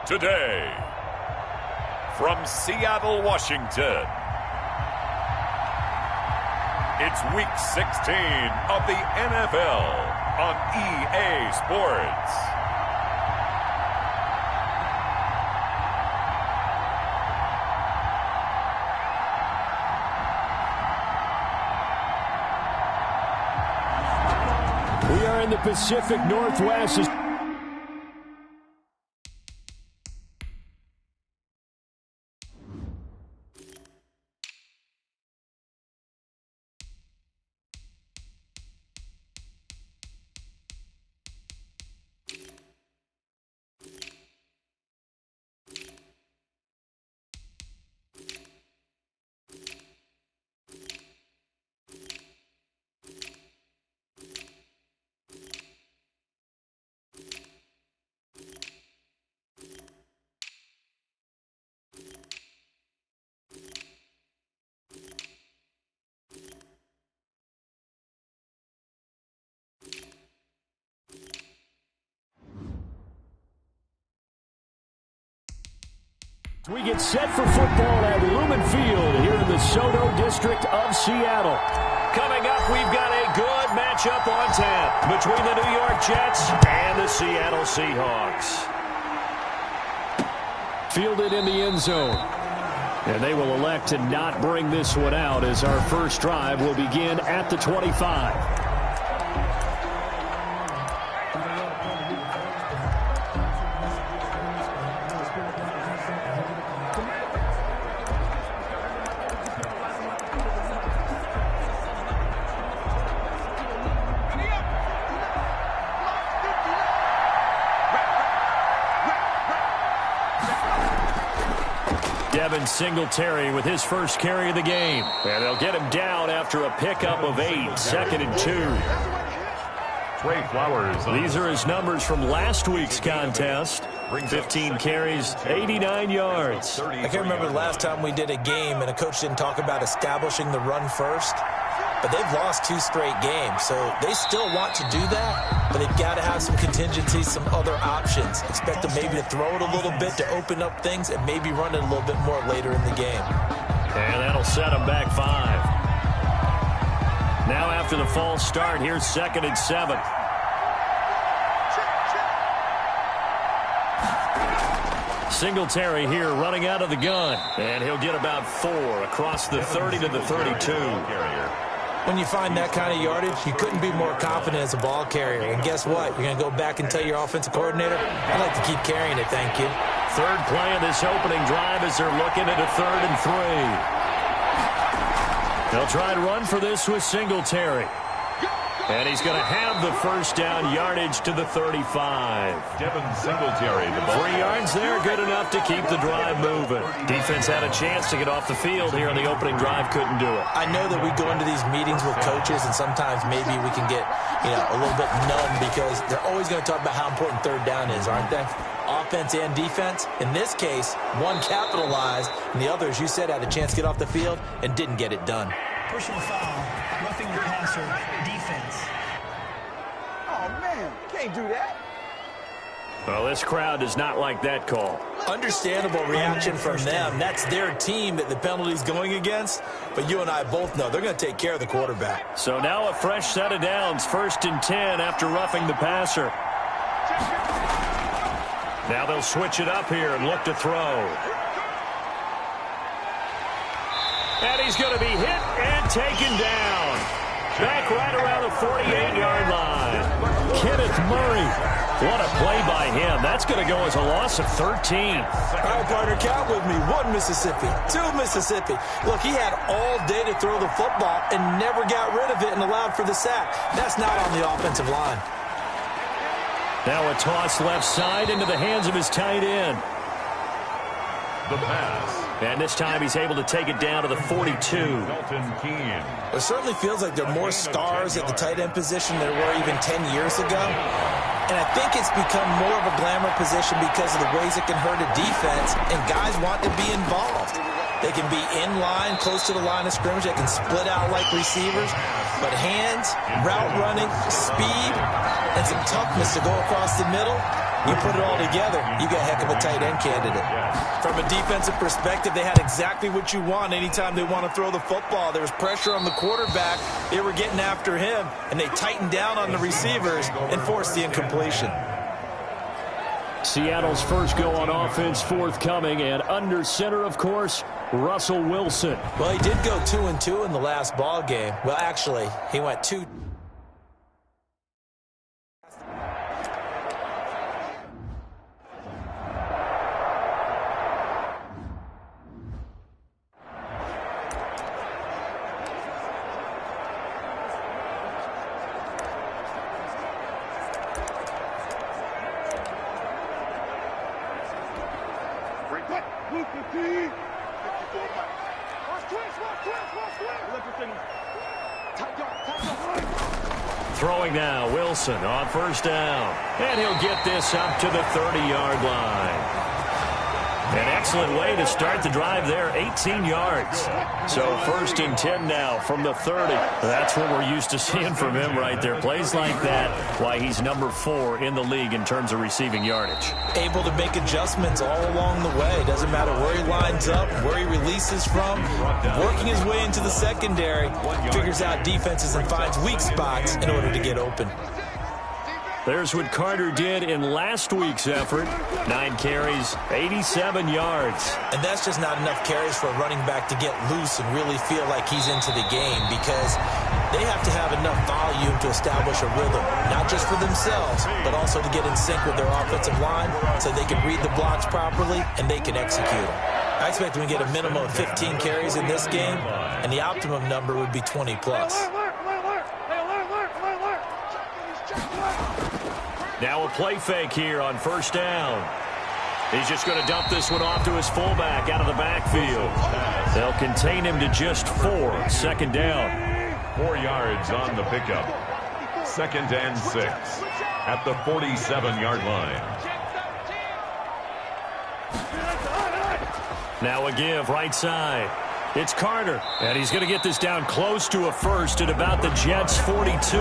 Today, from Seattle, Washington, it's Week 16 of the NFL on EA Sports. We are in the Pacific Northwest. We get set for football at Lumen Field here in the Soto district of Seattle. Coming up, we've got a good matchup on tap between the New York Jets and the Seattle Seahawks. Fielded in the end zone. And they will elect to not bring this one out as our first drive will begin at the 25. Singletary with his first carry of the game. And they'll get him down after a pickup of 8, 2nd and 2. Trey Flowers. These are his numbers from last week's contest. 15 carries, 89 yards. I can't remember the last time we did a game and a coach didn't talk about establishing the run first. But they've lost 2 straight games, so they still want to do that, but they've got to have some contingencies, some other options. Expect them maybe to throw it a little bit to open up things and maybe run it a little bit more later in the game. And that'll set them back 5. Now after the false start, here's 2nd and 7. Singletary here running out of the gun, and he'll get about 4 across the 30 to the 32. When you find that kind of yardage, you couldn't be more confident as a ball carrier. And guess what? You're going to go back and tell your offensive coordinator, I'd like to keep carrying it, thank you. Third play of this opening drive as they're looking at a 3rd and 3. They'll try to run for this with Singletary. And he's going to have the first down yardage to the 35. Devin Singletary. 3 yards there, good enough to keep the drive moving. Defense had a chance to get off the field here on the opening drive, couldn't do it. I know that we go into these meetings with coaches, and sometimes maybe we can get, a little bit numb because they're always going to talk about how important 3rd down is, aren't they? Offense and defense. In this case, one capitalized, and the other, as you said, had a chance to get off the field and didn't get it done. Personal foul, roughing the passer, defense. Oh, man, can't do that. Well, this crowd does not like that call. Understandable reaction from them. That's their team that the penalty's going against. But you and I both know they're going to take care of the quarterback. So now a fresh set of downs, 1st and 10 after roughing the passer. Now they'll switch it up here and look to throw. And he's going to be hit and taken down. Back right around the 48-yard line. Kenneth Murray. What a play by him. That's going to go as a loss of 13. All right, partner, count with me. 1 Mississippi, 2 Mississippi. Look, he had all day to throw the football and never got rid of it and allowed for the sack. That's not on the offensive line. Now a toss left side into the hands of his tight end. The pass. And this time he's able to take it down to the 42. It certainly feels like there are more stars at the tight end position than there were even 10 years ago. And I think it's become more of a glamour position because of the ways it can hurt a defense, and guys want to be involved. They can be in line, close to the line of scrimmage. They can split out like receivers. But hands, route running, speed, and some toughness to go across the middle, You put it all together, you got a heck of a tight end candidate. From a defensive perspective, they had exactly what you want anytime they want to throw the football. There was pressure on the quarterback. They were getting after him, and they tightened down on the receivers and forced the incompletion. Seattle's first go on offense forthcoming, and under center, of course, Russell Wilson. Well, he did go 2-2 in the last ball game. Well, actually, he went 2. Throwing now, Wilson on first down. And he'll get this up to the 30-yard line. An excellent way to start the drive there, 18 yards. So 1st and 10 now from the 30. That's what we're used to seeing from him right there. Plays like that, why he's number 4 in the league in terms of receiving yardage. Able to make adjustments all along the way. Doesn't matter where he lines up, where he releases from. Working his way into the secondary, figures out defenses and finds weak spots in order to get open. There's what Carter did in last week's effort. 9 carries, 87 yards. And that's just not enough carries for a running back to get loose and really feel like he's into the game, because they have to have enough volume to establish a rhythm, not just for themselves, but also to get in sync with their offensive line so they can read the blocks properly and they can execute them. I expect them to get a minimum of 15 carries in this game, and the optimum number would be 20 plus. Now a play fake here on first down. He's just going to dump this one off to his fullback out of the backfield. They'll contain him to just 4. 2nd down. 4 yards on the pickup. 2nd and 6 at the 47-yard line. Now a give right side. It's Carter, and he's going to get this down close to a first at about the Jets' 42.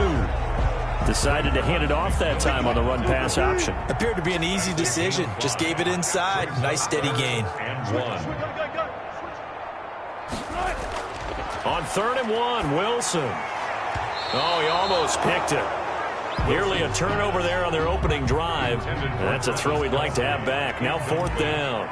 Decided to hand it off that time on the run-pass option. Appeared to be an easy decision. Just gave it inside. Nice steady gain. And 1. On 3rd and 1, Wilson. Oh, he almost picked it. Nearly a turnover there on their opening drive. That's a throw he'd like to have back. Now 4th down.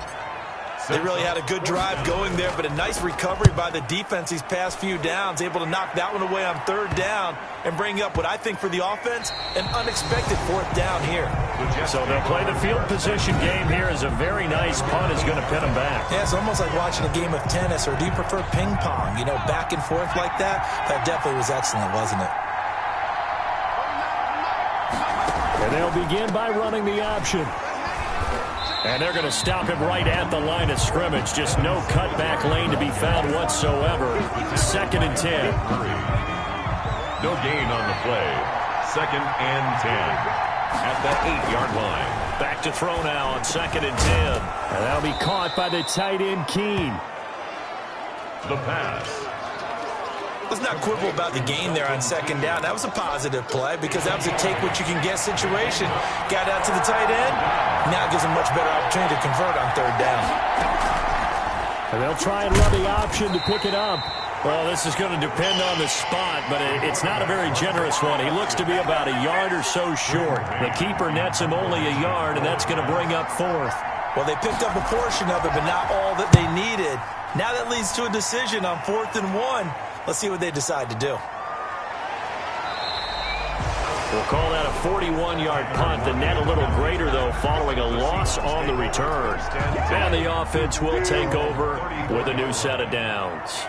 They really had a good drive going there, but a nice recovery by the defense these past few downs, able to knock that one away on 3rd down and bring up what I think for the offense, an unexpected 4th down here. So they'll play the field position game here as a very nice punt is going to pin them back. Yeah, it's almost like watching a game of tennis, or do you prefer ping pong? You know, back and forth like that? That definitely was excellent, wasn't it? And they'll begin by running the option. And they're going to stop him right at the line of scrimmage. Just no cutback lane to be found whatsoever. 2nd and 10. No gain on the play. 2nd and 10 at the 8-yard line. Back to throw now on 2nd and 10. And that'll be caught by the tight end, Keene. The pass. Let's not quibble about the gain there on 2nd down. That was a positive play because that was a take-what-you-can-get situation. Got out to the tight end. Now gives him much better opportunity to convert on 3rd down. And they'll try and run the option to pick it up. Well, this is going to depend on the spot, but it's not a very generous one. He looks to be about a yard or so short. The keeper nets him only a yard, and that's going to bring up 4th. Well, they picked up a portion of it, but not all that they needed. Now that leads to a decision on 4th and 1. Let's see what they decide to do. We'll call that a 41-yard punt. The net a little greater, though, following a loss on the return. And the offense will take over with a new set of downs.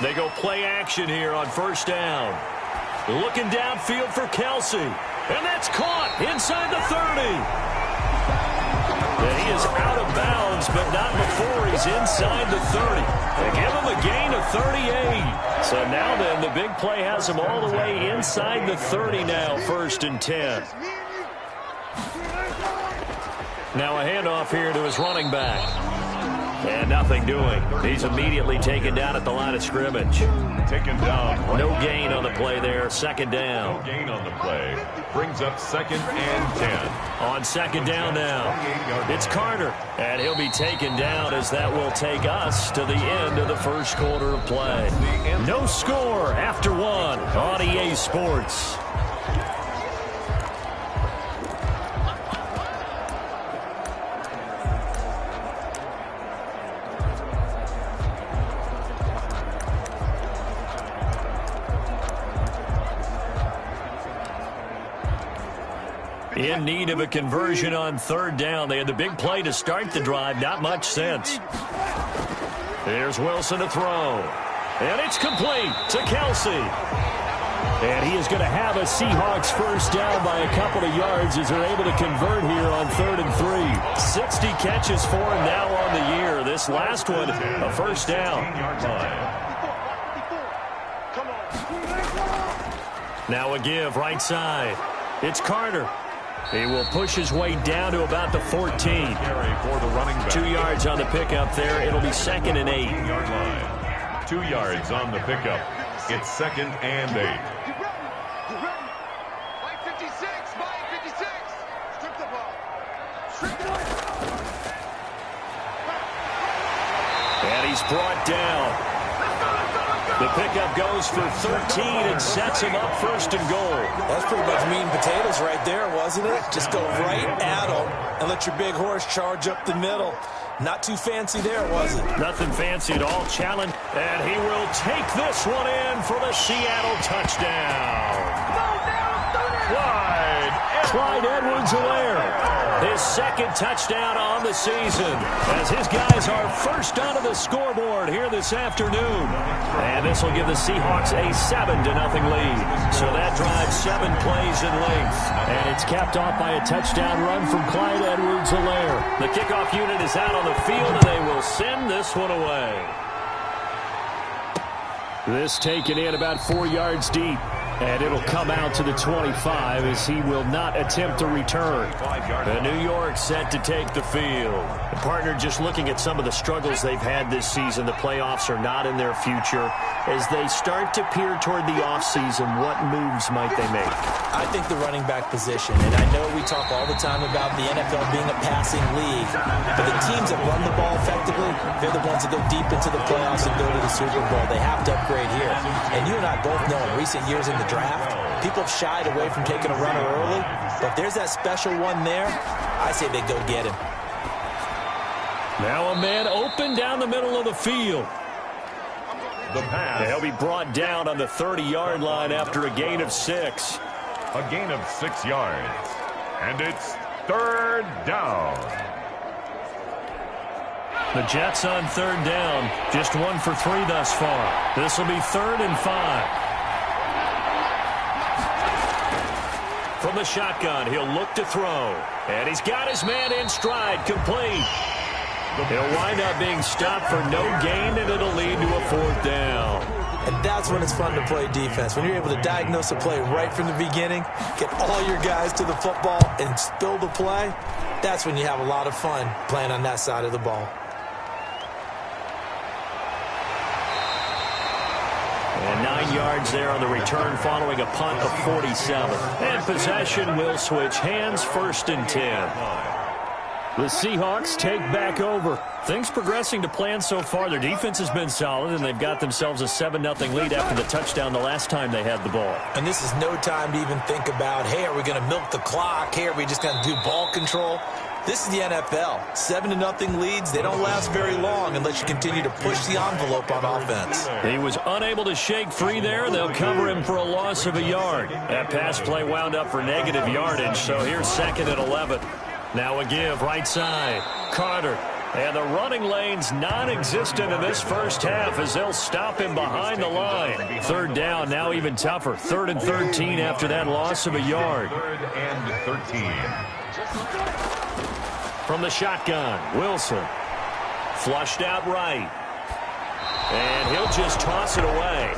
They go play action here on 1st down. Looking downfield for Kelsey. And that's caught inside the 30. And he is out of bounds, but not before he's inside the 30. They give him a gain of 38. So now then, the big play has him all the way inside the 30 now, 1st and 10. Now a handoff here to his running back. And nothing doing. He's immediately taken down at the line of scrimmage. Taken down. No gain on the play there. Second down. No gain on the play. Brings up 2nd and 10. On second down now, it's Carter. And he'll be taken down as that will take us to the end of the first quarter of play. No score after one on EA Sports. In need of a conversion on third down. They had the big play to start the drive. Not much sense. There's Wilson to throw. And it's complete to Kelsey. And he is going to have a Seahawks first down by a couple of yards as they're able to convert here on 3rd and 3. 60 catches for him now on the year. This last one, a first down. Now a give right side. It's Carter. He will push his way down to about the 14. For the running back. 2 yards on the pickup there. It'll be 2nd and 8. 8-yard line. 2 yards on the pickup. It's 2nd and 8. Mike 56, Mike 56. Strip the ball. Strip the ball. And he's brought down. The pickup goes for 13 and sets him up 1st and goal. That's pretty much meat and potatoes right there, wasn't it? Just go right at him and let your big horse charge up the middle. Not too fancy there, was it? Nothing fancy at all. Challenge. And he will take this one in for the Seattle touchdown. Clyde Edwards-Helaire. His 2nd touchdown on the season as his guys are first onto the scoreboard here this afternoon. And this will give the Seahawks a 7-0 lead. So that drives 7 plays in length. And it's capped off by a touchdown run from Clyde Edwards-Helaire. The kickoff unit is out on the field, and they will send this one away. This taken in about 4 yards deep. And it'll come out to the 25 as he will not attempt to return. The New York set to take the field. The partner just looking at some of the struggles they've had this season. The playoffs are not in their future. As they start to peer toward the offseason, what moves might they make? I think the running back position, and I know we talk all the time about the NFL being a passing league, but the teams that run the ball effectively, they're the ones that go deep into the playoffs and go to the Super Bowl. They have to upgrade here. And you and I both know in recent years in the draft, people have shied away from taking a runner early, but there's that special one there. I say they go get him. Now a man open down the middle of the field. The pass. He'll be brought down on the 30-yard line after a gain of 6. A gain of 6 yards. And it's 3rd down. The Jets on 3rd down. Just 1 for 3 thus far. This will be 3rd and 5. From the shotgun, he'll look to throw. And he's got his man in stride, complete. He'll wind up being stopped for no gain, and it'll lead to a 4th down. And that's when it's fun to play defense. When you're able to diagnose a play right from the beginning, get all your guys to the football, and spill the play, that's when you have a lot of fun playing on that side of the ball. And 9 yards there on the return following a punt of 47. And possession will switch hands, 1st and 10. The Seahawks take back over. Things progressing to plan so far. Their defense has been solid, and they've got themselves a 7-0 lead after the touchdown the last time they had the ball. And this is no time to even think about, hey, are we going to milk the clock? Hey, are we just going to do ball control? This is the NFL. 7-0 leads, they don't last very long unless you continue to push the envelope on offense. He was unable to shake free there. They'll cover him for a loss of a yard. That pass play wound up for negative yardage, so here's 2nd and 11. Now a give right side. Carter. And the running lane's non-existent in this first half as they'll stop him behind the line. 3rd down, now even tougher. 3rd and 13 after that loss of a yard. 3rd and 13. From the shotgun, Wilson. Flushed out right. And he'll just toss it away.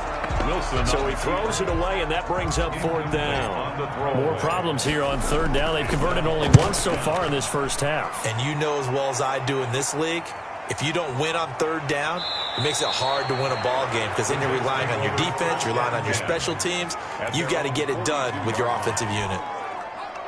Wilson. So he throws it away, and that brings up 4th down. More problems here on 3rd down. They've converted only once so far in this first half. And you know as well as I do in this league, If you don't win on third down, it makes it hard to win a ball game because then you're relying on your defense, you're relying on your special teams. You've got to get it done with your offensive unit.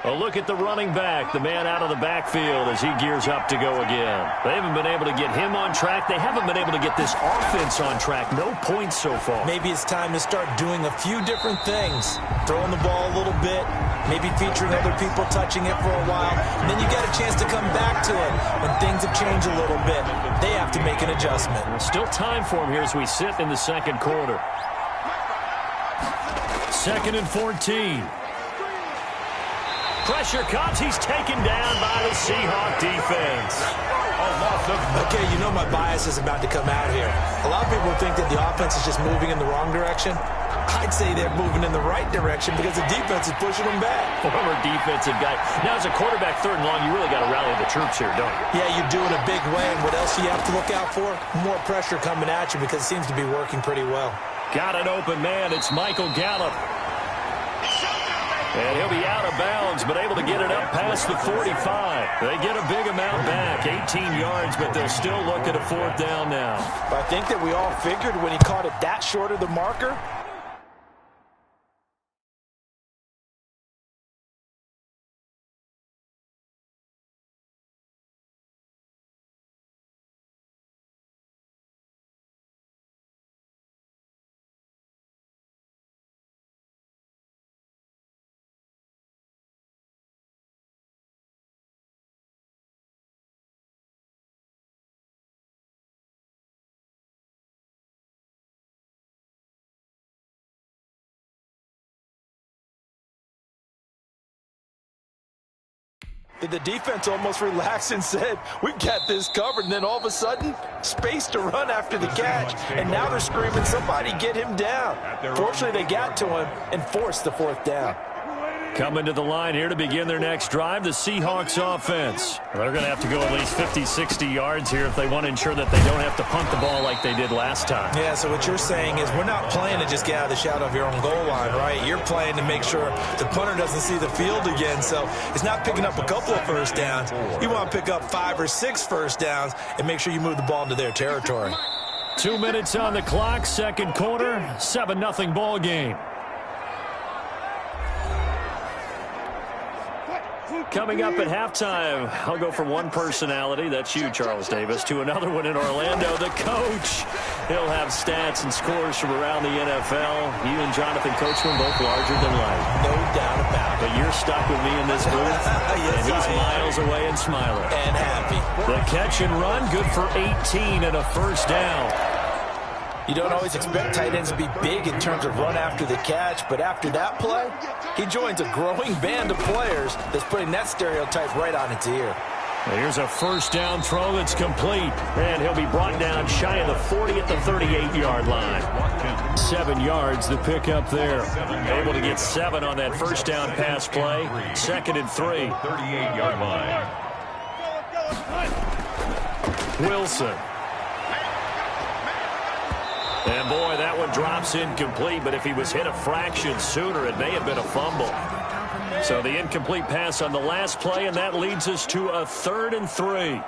A look at the running back, the man out of the backfield as he gears up to go again. They haven't been able to get him on track. They haven't been able to get this offense on track. No points so far. Maybe it's time to start doing a few different things. Throwing the ball a little bit, maybe featuring other people touching it for a while, and then you get a chance to come back to it when things have changed a little bit. They have to make an adjustment. Still time for him here as we sit in the second quarter. 2nd and 14. Pressure comes. He's taken down by the Seahawks defense. Okay, you know my bias is about to come out here. A lot of people think that the offense is just moving in the wrong direction. I'd say they're moving in the right direction because the defense is pushing them back. Former defensive guy. Now, as a quarterback, 3rd and long, you really got to rally the troops here, don't you? Yeah, you do in a big way. And what else do you have to look out for? More pressure coming at you because it seems to be working pretty well. Got an open man. It's Michael Gallup. And he'll be out of bounds, but able to get it up past the 45. They get a big amount back, 18 yards, but they'll still look at a 4th down now. I think that we all figured when he caught it that short of the marker, the defense almost relaxed and said, we've got this covered. And then all of a sudden, space to run after the catch. And now they're screaming, somebody get him down. Fortunately, they got to him and forced the 4th down. Coming to the line here to begin their next drive, the Seahawks offense. They're going to have to go at least 50, 60 yards here if they want to ensure that they don't have to punt the ball like they did last time. Yeah, so what you're saying is we're not playing to just get out of the shadow of your own goal line, right? You're playing to make sure the punter doesn't see the field again. So it's not picking up a couple of first downs. You want to pick up 5 or 6 first downs and make sure you move the ball into their territory. 2 minutes on the clock, second quarter, 7-0 ball game. Coming up at halftime, I'll go from one personality, that's you, Charles Davis, to another one in Orlando, the coach. He'll have stats and scores from around the NFL. You and Jonathan Coachman both larger than life. No doubt about it. But you're stuck with me in this booth, yes, and he's miles away and smiling. And happy. The catch and run, good for 18 and a first down. You don't always expect tight ends to be big in terms of run after the catch, but after that play, he joins a growing band of players that's putting that stereotype right on its ear. Here's a first down throw that's complete, and he'll be brought down shy of the 40 at the 38-yard line. 7 yards the pick up there. Able to get 7 on that first down pass play. 2nd and 3. 38-yard line. Wilson. And, boy, that one drops incomplete, but if he was hit a fraction sooner, it may have been a fumble. So the incomplete pass on the last play, and that leads us to a 3rd and 3.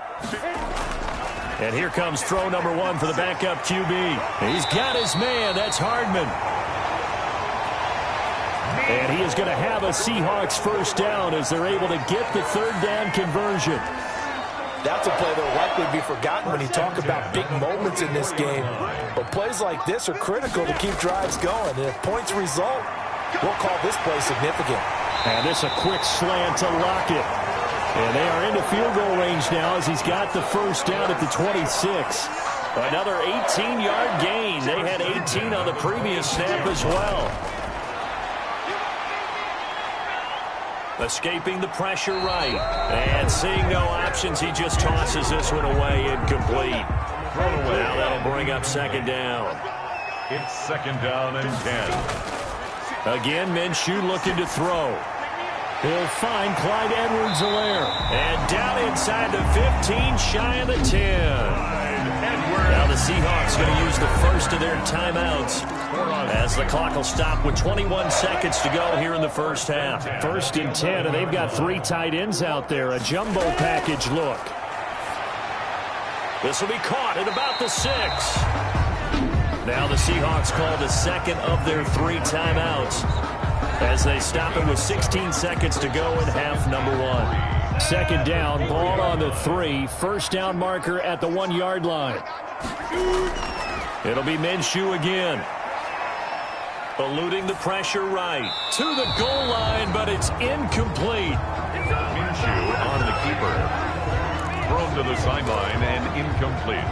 And here comes throw number 1 for the backup QB. He's got his man. That's Hardman. And he is going to have a Seahawks first down as they're able to get the 3rd down conversion. That's a play that will likely be forgotten when you talk about big moments in this game. But plays like this are critical to keep drives going. And if points result, we'll call this play significant. And this a quick slant to Lockett. And they are into field goal range now as he's got the first down at the 26. Another 18-yard gain. They had 18 on the previous snap as well. Escaping the pressure right. And seeing no options, he just tosses this one away incomplete. Now that'll bring up 2nd down. It's 2nd down and 10. Again, Minshew looking to throw. He'll find Clyde Edwards-Helaire. And down inside the 15, shy of the 10. Now the Seahawks going to use the first of their timeouts as the clock will stop with 21 seconds to go here in the first half. 1st and 10, and they've got 3 tight ends out there. A jumbo package look. This will be caught at about the 6. Now the Seahawks called the second of their 3 timeouts as they stop it with 16 seconds to go in half number 1. Second down, ball on the 3. First down marker at the 1-yard line. It'll be Minshew again. Eluding the pressure right. To the goal line, but it's incomplete. Minshew on the keeper. Thrown to the sideline and incomplete.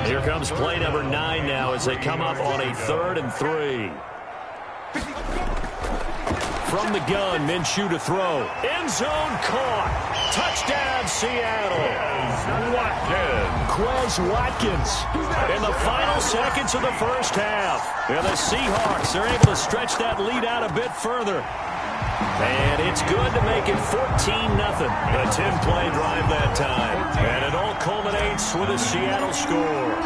Here comes play number 9 now as they come up on a 3rd and 3. From the gun, Minshew to throw. End zone caught. Touchdown, Seattle. Quez Watkins in the final seconds of the first half. And the Seahawks are able to stretch that lead out a bit further. And it's good to make it 14-0. A 10-play drive that time. And it all culminates with a Seattle score.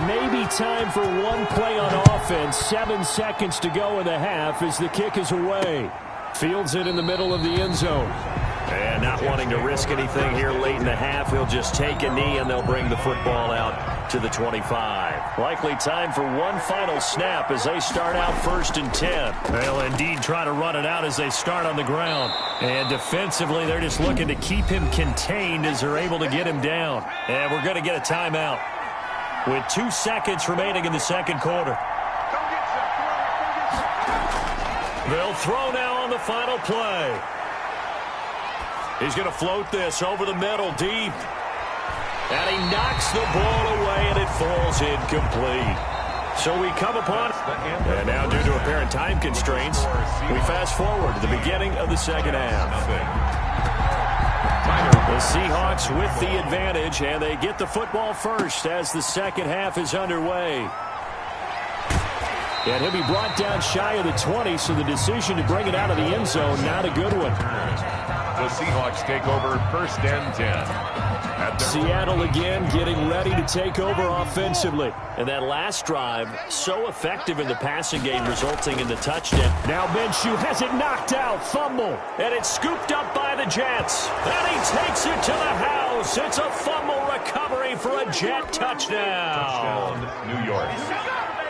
Maybe time for one play on offense. 7 seconds to go in the half as the kick is away. Fields it in the middle of the end zone. And not wanting to risk anything here late in the half, he'll just take a knee and they'll bring the football out to the 25. Likely time for one final snap as they start out 1st and 10. They'll indeed try to run it out as they start on the ground. And defensively, they're just looking to keep him contained as they're able to get him down. And we're going to get a timeout with 2 seconds remaining in the second quarter. They'll throw now on the final play. He's going to float this over the middle deep. And he knocks the ball away, and it falls incomplete. So we come upon, and now due to apparent time constraints, we fast forward to the beginning of the second half. The Seahawks with the advantage, and they get the football first as the second half is underway. And he'll be brought down shy of the 20, so the decision to bring it out of the end zone, not a good one. The Seahawks take over 1st and 10. Seattle again getting ready to take over offensively. And that last drive, so effective in the passing game, resulting in the touchdown. Now Minshew has it knocked out, fumble. And it's scooped up by the Jets. And he takes it to the house. It's a fumble recovery for a Jet touchdown. New York.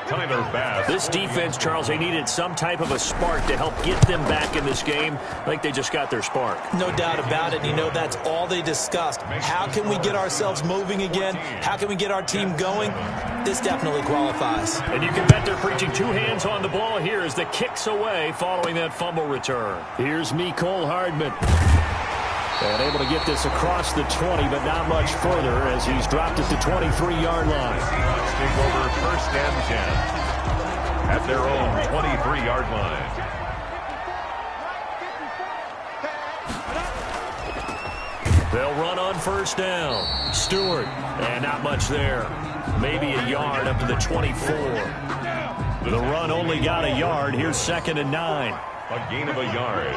Tyler Bass. This defense, Charles, they needed some type of a spark to help get them back in this game. I think they just got their spark. No doubt about it. You know, that's all they discussed. How can we get ourselves moving again? How can we get our team going? This definitely qualifies. And you can bet they're preaching 2 hands on the ball here as the kick's away following that fumble return. Here's Mecole Hardman. And able to get this across the 20, but not much further as he's dropped at the 23-yard line. Seahawks take over 1st and 10 at their own 23-yard line. They'll run on 1st down. Stewart, and not much there. Maybe a yard up to the 24. The run only got a yard. Here's 2nd and 9. A gain of a yard.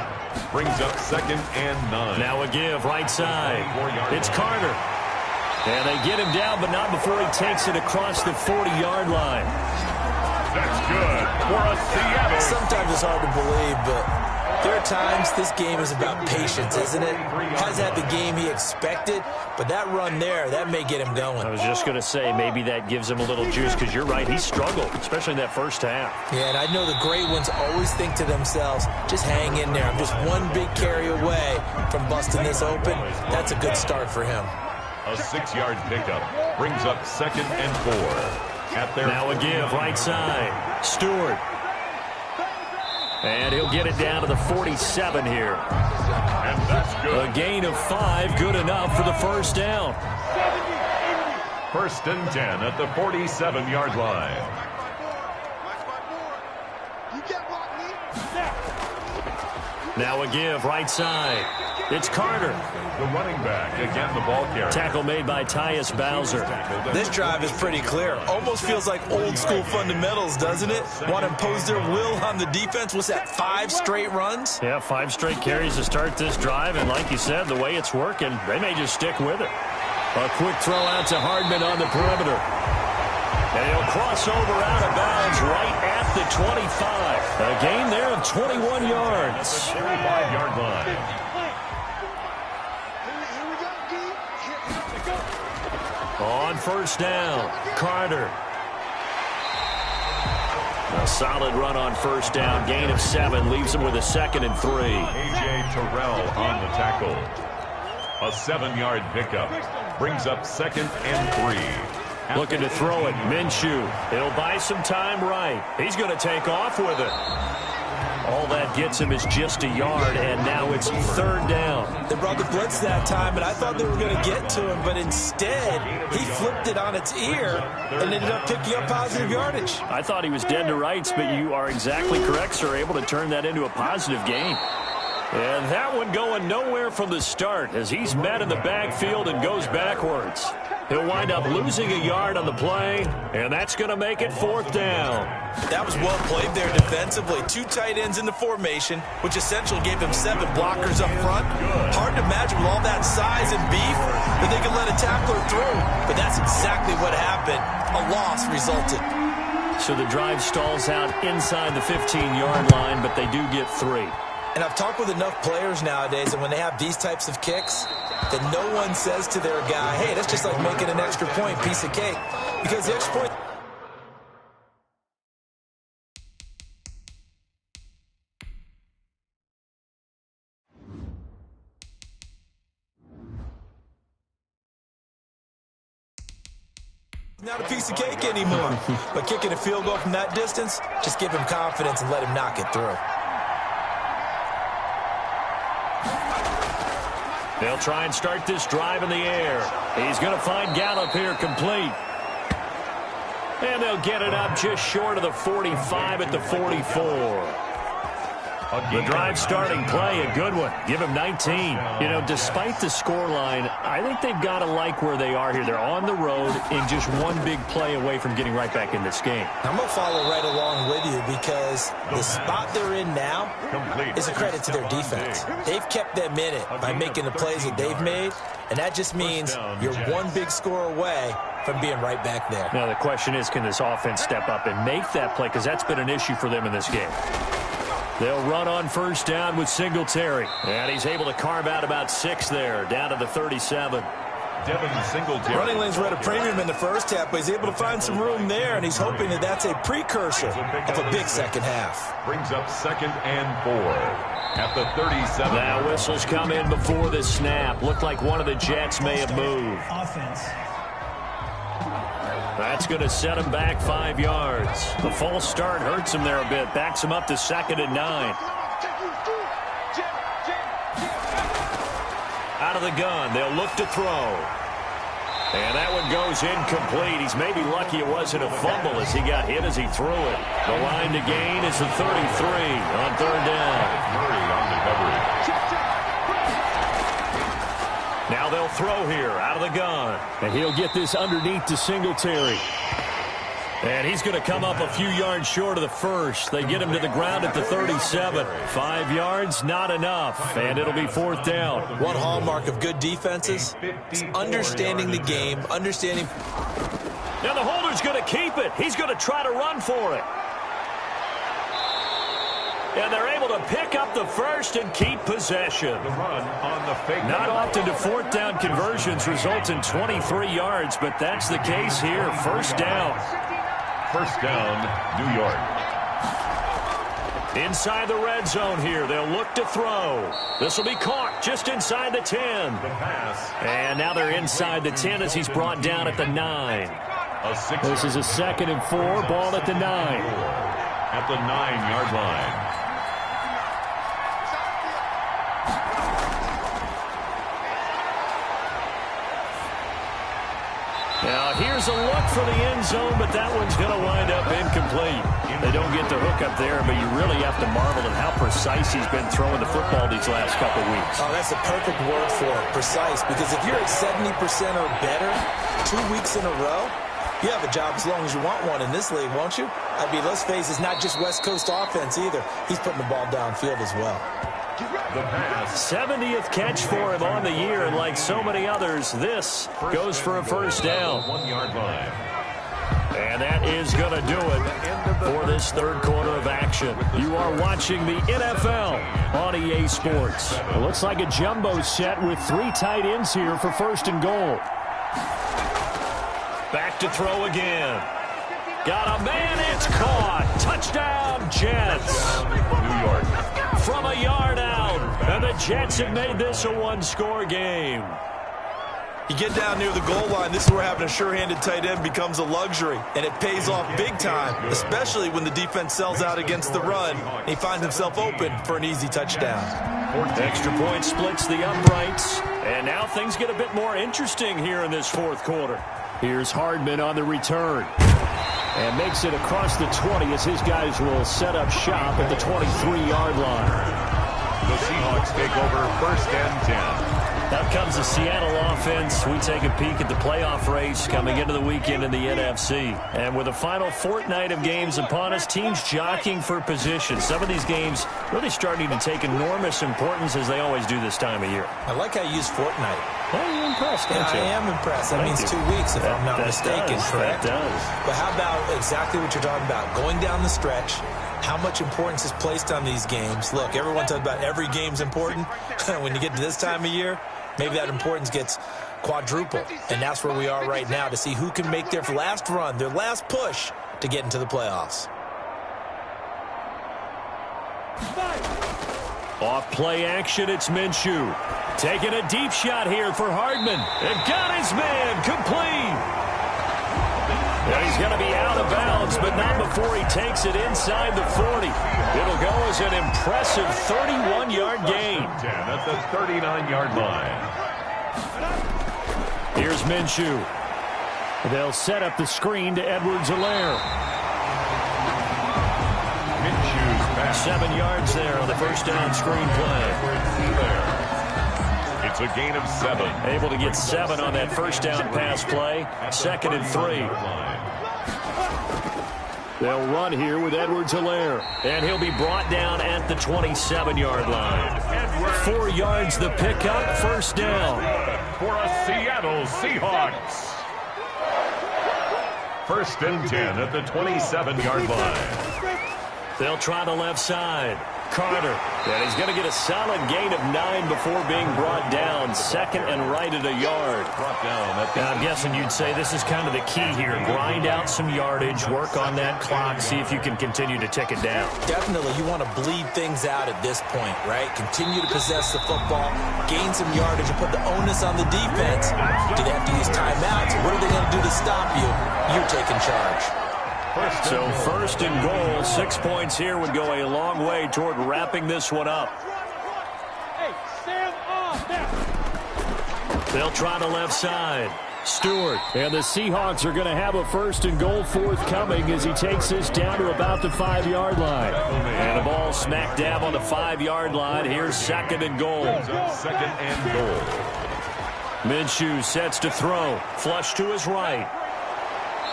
Brings up 2nd and 9. Now a give right side. It's Carter. And they get him down, but not before he takes it across the 40-yard line. That's good for a Seattle. Sometimes it's hard to believe, but there are times this game is about patience, isn't it? Hasn't had the game he expected, but that run there, that may get him going. I was just going to say, maybe that gives him a little juice, because you're right, he struggled, especially in that first half. Yeah, and I know the great ones always think to themselves, just hang in there. I'm just one big carry away from busting this open. That's a good start for him. A 6-yard pickup brings up 2nd and 4. Now a give right side. Stewart. And he'll get it down to the 47 here. And that's good. A gain of 5, good enough for the first down. 1st and 10 at the 47-yard line. Now a give right side. It's Carter. The running back, again the ball carrier. Tackle made by Tyus Bowser. This drive is pretty clear. Almost feels like old school fundamentals, doesn't it? Want to impose their will on the defense. What's that, 5 straight runs? Yeah, 5 straight carries to start this drive. And like you said, the way it's working, they may just stick with it. A quick throw out to Hardman on the perimeter. And he'll cross over out of bounds right at the 25. A gain there of 21 yards. 25-yard line. On first down, Carter. A solid run on first down. Gain of 7 leaves him with a 2nd and 3. A.J. Terrell on the tackle. A 7-yard pickup. Brings up 2nd and 3. Looking to throw it. Minshew. He'll buy some time right. He's going to take off with it. All that gets him is just a yard, and now it's 3rd down. They brought the blitz that time, and I thought they were going to get to him, but instead, he flipped it on its ear and ended up picking up positive yardage. I thought he was dead to rights, but you are exactly correct, sir, able to turn that into a positive gain. And that one going nowhere from the start as he's met in the backfield and goes backwards. He'll wind up losing a yard on the play, and that's going to make it 4th down. That was well played there defensively. 2 tight ends in the formation, which essentially gave him 7 blockers up front. Hard to imagine with all that size and beef that they could let a tackler through. But that's exactly what happened. A loss resulted. So the drive stalls out inside the 15-yard line, but they do get 3. And I've talked with enough players nowadays, and when they have these types of kicks, that no one says to their guy, hey, that's just like making an extra point, piece of cake. Because the extra point... not a piece of cake anymore. But kicking a field goal from that distance, just give him confidence and let him knock it through. They'll try and start this drive in the air. He's going to find Gallup here complete. And they'll get it up just short of the 45 at the 44. The drive starting play, a good one. Give him 19. You know, despite the scoreline, I think they've got to like where they are here. They're on the road and just one big play away from getting right back in this game. I'm going to follow right along with you because the spot they're in now is a credit to their defense. They've kept them in it by making the plays that they've made, and that just means you're one big score away from being right back there. Now, the question is, can this offense step up and make that play? Because that's been an issue for them in this game. They'll run on first down with Singletary. And he's able to carve out about 6 there, down to the 37. Devin Singletary. Running lanes were at a premium in the first half, but he's able to find some room there, and he's hoping that that's a precursor of a big second half. Brings up 2nd and 4 at the 37. Now whistles come in before the snap. Looked like one of the Jets may have moved. Offense. That's going to set him back 5 yards. The false start hurts him there a bit. Backs him up to 2nd and 9. Out of the gun. They'll look to throw. And that one goes incomplete. He's maybe lucky it wasn't a fumble as he got hit as he threw it. The line to gain is the 33 on 3rd down. Murray on the coverage. Now they'll throw here out of the gun. And he'll get this underneath to Singletary. And he's going to come up a few yards short of the first. They get him to the ground at the 37. 5 yards, not enough. And it'll be 4th down. One hallmark of good defenses is understanding the game, understanding. Now the holder's going to keep it. He's going to try to run for it. And they're able to pick up the first and keep possession. The run on the fake. Not often do 4th down conversions result in 23 yards, but that's the case here. 1st down. 1st down, New York. Inside the red zone here. They'll look to throw. This will be caught just inside the 10. The pass. And now they're inside the 10 as he's brought down at the 9. This is a 2nd and 4. Ball at the 9. At the 9-yard line. Now, here's a look for the end zone, but that one's going to wind up incomplete. They don't get the hook up there, but you really have to marvel at how precise he's been throwing the football these last couple weeks. Oh, that's the perfect word for it, precise, because if you're at 70% or better 2 weeks in a row, you have a job as long as you want one in this league, won't you? I mean, let's face it, it's not just West Coast offense either. He's putting the ball downfield as well. The pass. 70th catch for him on the year, and like so many others, this goes for a 1st down. 1-yard line. And that is going to do it for this 3rd quarter of action. You are watching the NFL on EA Sports. It looks like a jumbo set with 3 tight ends here for 1st and goal. Back to throw again. Got a man, it's caught. Touchdown, Jets. New York. From a yard out. And the Jets have made this a one-score game. You get down near the goal line, this is where having a sure-handed tight end becomes a luxury, and it pays off big time, especially when the defense sells out against the run. He finds himself open for an easy touchdown. Extra point splits the uprights, and now things get a bit more interesting here in this fourth quarter. Here's Hardman on the return, and makes it across the 20 as his guys will set up shop at the 23-yard line. The Seahawks take over 1st and 10. Out comes the Seattle offense. We take a peek at the playoff race coming into the weekend in the NFC. And with the final fortnight of games upon us, teams jockeying for position. Some of these games really starting to take enormous importance as they always do this time of year. I like how you use fortnight. Well, you're impressed, don't you? I am impressed. That means 2 weeks, if I'm not mistaken, correct? That does. But how about exactly what you're talking about? Going down the stretch, how much importance is placed on these games. Look, everyone talks about every game's important. When you get to this time of year, maybe that importance gets quadrupled. And that's where we are right now to see who can make their last run, their last push to get into the playoffs. Off play action, it's Minshew. Taking a deep shot here for Hardman. And got his man complete. And he's going to be out of bounds, but not before he takes it inside the 40. It'll go as an impressive 31-yard gain. That's the 39-yard line. Here's Minshew. They'll set up the screen to Edwards-Helaire. Minshew's pass. 7 yards there on the first down screen play. It's a gain of 7. Able to get 7 on that first down pass play. 2nd and 3. They'll run here with Edwards-Helaire. And he'll be brought down at the 27-yard line. 4 yards the pickup, first down. For a Seattle Seahawks. 1st and 10 at the 27-yard line. They'll try the left side. Carter, and he's going to get a solid gain of 9 before being brought down. 2nd and right at a yard. Now, I'm guessing you'd say this is kind of the key here. Grind out some yardage, work on that clock, see if you can continue to tick it down. Definitely, you want to bleed things out at this point, right? Continue to possess the football, gain some yardage, and put the onus on the defense. Do they have to use timeouts? What are they going to do to stop you? You're taking charge. So 1st and goal, 6 points here would go a long way toward wrapping this one up. They'll try the left side. Stewart, and the Seahawks are going to have a 1st and goal forthcoming as he takes this down to about the 5-yard line. And the ball smack dab on the 5-yard line. Here's 2nd and goal. 2nd and goal. Minshew sets to throw. Flush to his right.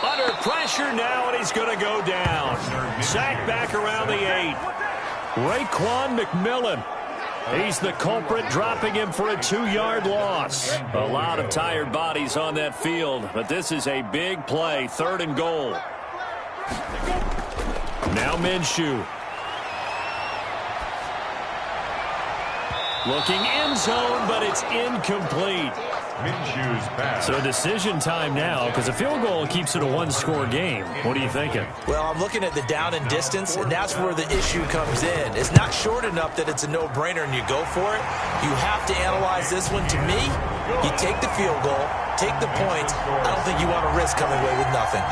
Under pressure now, and he's going to go down. Sacked back around the 8. Raekwon McMillan. He's the culprit, dropping him for a 2-yard loss. A lot of tired bodies on that field, but this is a big play. 3rd and goal. Now Minshew. Looking end zone, but it's incomplete. Minshew's pass. So decision time now, because a field goal keeps it a one-score game. What are you thinking? Well, I'm looking at the down and distance, and that's where the issue comes in. It's not short enough that it's a no-brainer and you go for it. You have to analyze this one. To me, you take the field goal, take the points. I don't think you want to risk coming away with nothing.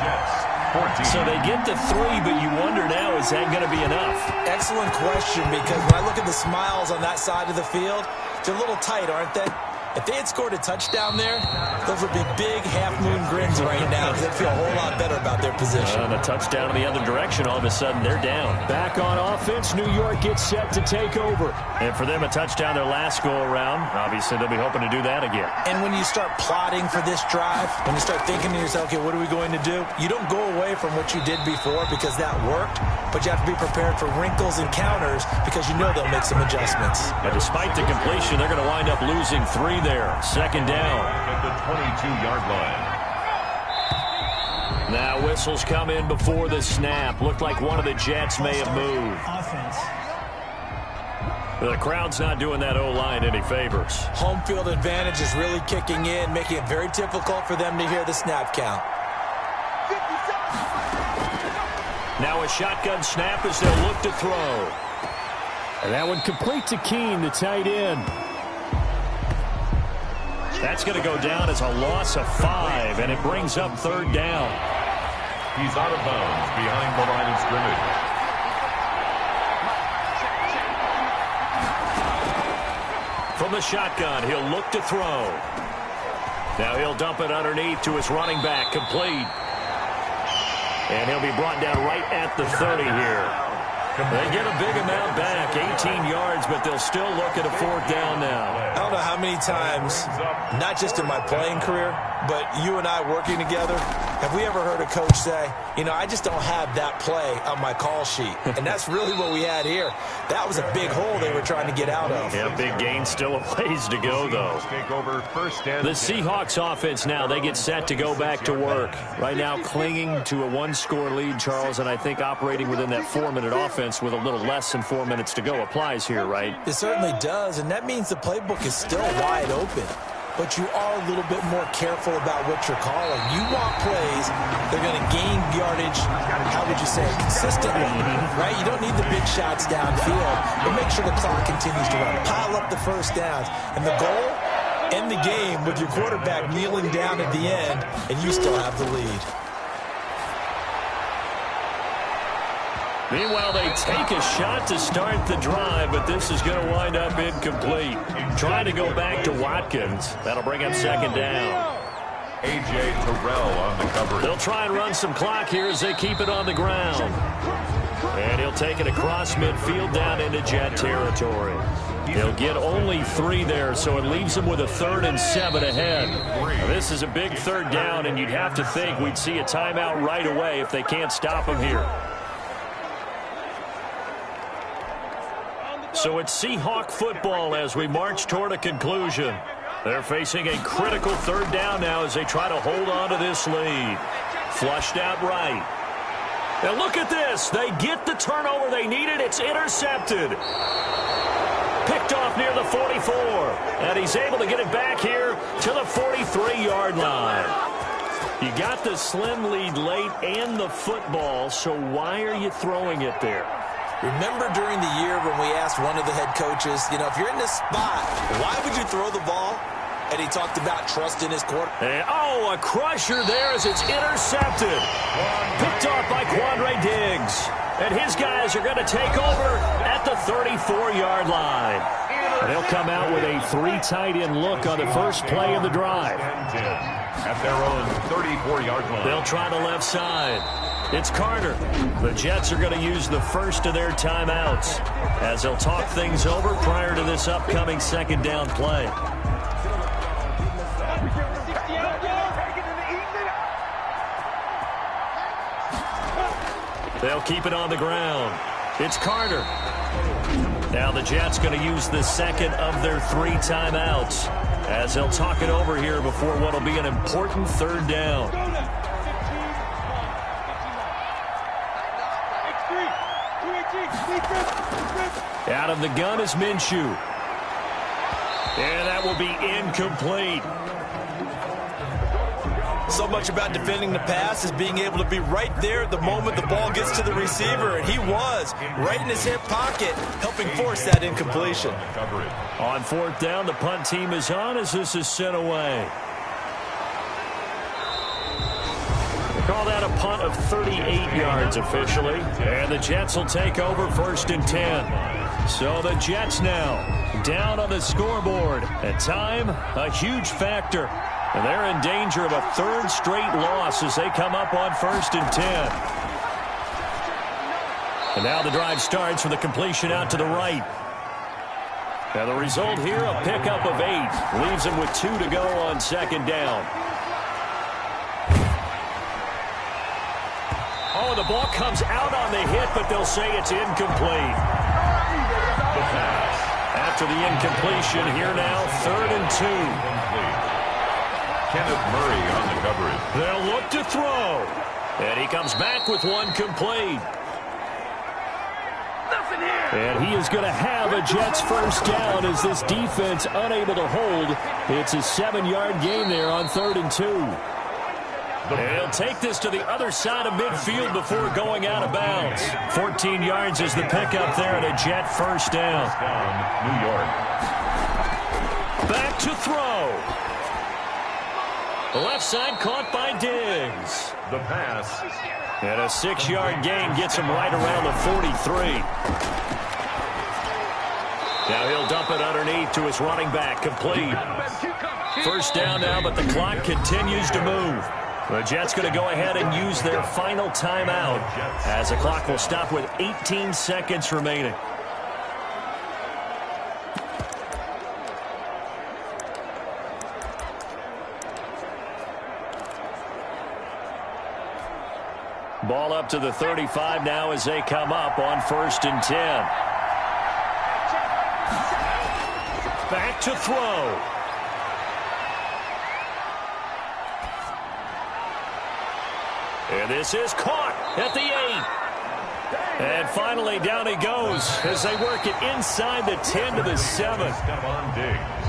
So they get the 3, but you wonder now, is that going to be enough? Excellent question, because when I look at the smiles on that side of the field, they're a little tight, aren't they? If they had scored a touchdown there, those would be big half-moon grins right now because they'd feel a whole lot better about their position. And a touchdown in the other direction, all of a sudden they're down. Back on offense, New York gets set to take over. And for them, a touchdown their last go-around. Obviously, they'll be hoping to do that again. And when you start plotting for this drive, when you start thinking to yourself, okay, what are we going to do? You don't go away from what you did before because that worked, but you have to be prepared for wrinkles and counters because you know they'll make some adjustments. And despite the completion, they're going to wind up losing 3 there. 2nd down. At the 22-yard line. Now whistles come in before the snap. Looked like one of the Jets may have moved. Offense. The crowd's not doing that O-line any favors. Home field advantage is really kicking in, making it very difficult for them to hear the snap count. Now a shotgun snap as they'll look to throw. And that one complete to Keene, the tight end. That's going to go down as a loss of 5, and it brings up third down. He's out of bounds behind the line of scrimmage. From the shotgun, he'll look to throw. Now he'll dump it underneath to his running back, complete. And he'll be brought down right at the 30 here. They get a big amount back, 18 yards, but they'll still look at a fourth down now. I don't know how many times, not just in my playing career, but you and I working together, have we ever heard a coach say, you know, I just don't have that play on my call sheet. And that's really what we had here. That was a big hole they were trying to get out of. Yeah, big gain, still a ways to go, though. The Seahawks offense now, they get set to go back to work. Right now, clinging to a one-score lead, Charles, and I think operating within that 4-minute offense with a little less than 4 minutes to go applies here, right? It certainly does, and that means the playbook is still wide open. But you are a little bit more careful about what you're calling. You want plays, they're going to gain yardage, how would you say, consistently, right? You don't need the big shots downfield, but make sure the clock continues to run. Pile up the first downs. And the goal, end the game with your quarterback kneeling down at the end, and you still have the lead. Meanwhile, they take a shot to start the drive, but this is going to wind up incomplete. Trying to go back to Watkins. That'll bring up second down. A.J. Terrell on the coverage. They'll try and run some clock here as they keep it on the ground. And he'll take it across midfield down into Jet territory. He'll get only 3 there, so it leaves him with a 3rd and 7 ahead. Now, this is a big third down, and you'd have to think we'd see a timeout right away if they can't stop him here. So it's Seahawk football as we march toward a conclusion. They're facing a critical third down now as they try to hold on to this lead. Flushed out right. And look at this. They get the turnover they needed. It's intercepted. Picked off near the 44. And he's able to get it back here to the 43-yard line. You got the slim lead late and the football, so why are you throwing it there? Remember during the year when we asked one of the head coaches, you know, if you're in this spot, why would you throw the ball? And he talked about trust in his quarterback. A crusher there as it's intercepted. Picked off by Quandre Diggs. And his guys are going to take over at the 34-yard line. And they'll come out with a 3 tight end look on the first play of the drive. At their own 34-yard line. They'll try the left side. It's Carter. The Jets are going to use the first of their timeouts as they'll talk things over prior to this upcoming second down play. They'll keep it on the ground. It's Carter. Now the Jets going to use the second of their 3 timeouts as they'll talk it over here before what will be an important third down. Out of the gun is Minshew. And that will be incomplete. So much about defending the pass is being able to be right there the moment the ball gets to the receiver. And he was right in his hip pocket, helping force that incompletion. On fourth down, the punt team is on as this is sent away. Call that a punt of 38 yards officially. And the Jets will take over 1st and 10. So the Jets now down on the scoreboard. At time, a huge factor. And they're in danger of a 3rd straight loss as they come up on 1st and 10. And now the drive starts with a completion out to the right. Now the result here, a pickup of 8. Leaves them with 2 to go on second down. Oh, the ball comes out on the hit, but they'll say it's incomplete. The pass. After the incompletion, here now, 3rd and 2. Kenneth Murray on the coverage. They'll look to throw. And he comes back with one complete. And he is going to have a Jets first down as this defense unable to hold. It's a 7-yard gain there on 3rd and 2. And he'll take this to the other side of midfield before going out of bounds. 14 yards is the pickup there and a Jet first down. New York. Back to throw. The left side caught by Diggs. The pass. And a 6-yard gain gets him right around the 43. Now he'll dump it underneath to his running back, complete. First down now, but the clock continues to move. The Jets going to go ahead and use their final timeout as the clock will stop with 18 seconds remaining. Ball up to the 35 now as they come up on 1st and 10. Back to throw. And this is caught at the 8. And finally down he goes as they work it inside the 10 to the 7. Step on Diggs.